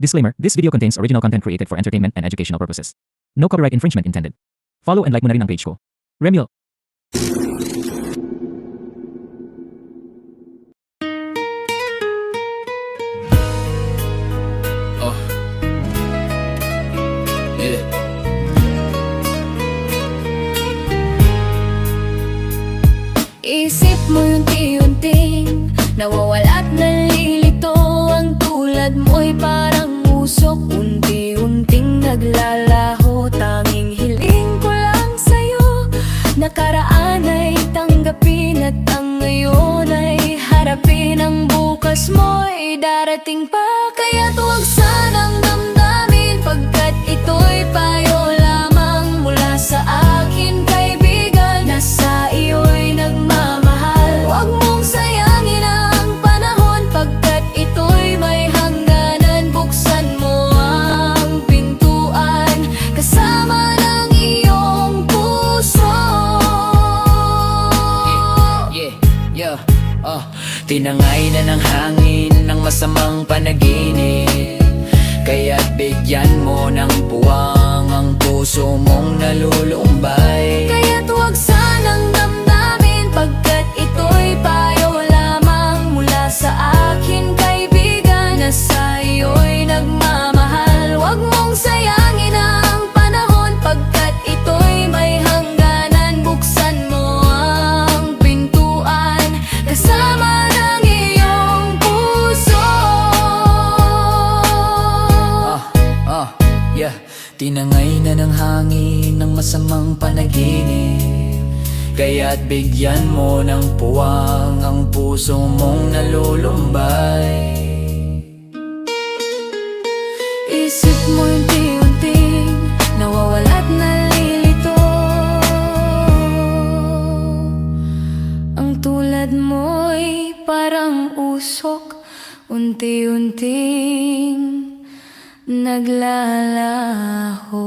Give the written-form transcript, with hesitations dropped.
Disclaimer, this video contains original content created for entertainment and educational purposes. No copyright infringement intended. Follow and like mo na rin ang page ko. Remil. Oh. Yeah. Isip mo unti-unting nawawala at nalilito. Ang tulad mo'y parang usok, unti-unting naglalaho. Tanging hiling ko lang sa'yo, nakaraan ay tanggapin at ang ngayon ay harapin. Ang bukas mo'y darating pa, kaya tuwag sanang damdamin, pagkat ito'y payo lamang mula sa akin, kaibigan. Nasa iyo'y nagmamahal, huwag mong sayangin ang panahon, pagkat ito'y may hangganan. Buksan mo ang pintuan kasama ng iyong puso. Yeah. Tinangay na ng hangin ng masamang panaginip, kaya't bigyan mo ng puwang ang puso mong nalulumbay. Kaya't huwag sanang damdamin, pagkat ito'y payo lamang mula sa akin, kaibigan. Nasa iyo'y nagmamahal, huwag mong sayangin ang panahon, pagkat ito'y may hangganan. Buksan mo ang pintuan kasama ng iyong puso. Yeah. Tinangay na ng hangin ng masamang panaginip, kaya't bigyan mo ng puwang ang puso mong nalulumbay. Isip mo unti-unting nawawala at nalilito. Ang tulad mo'y parang usok, unti-unting naglalaho.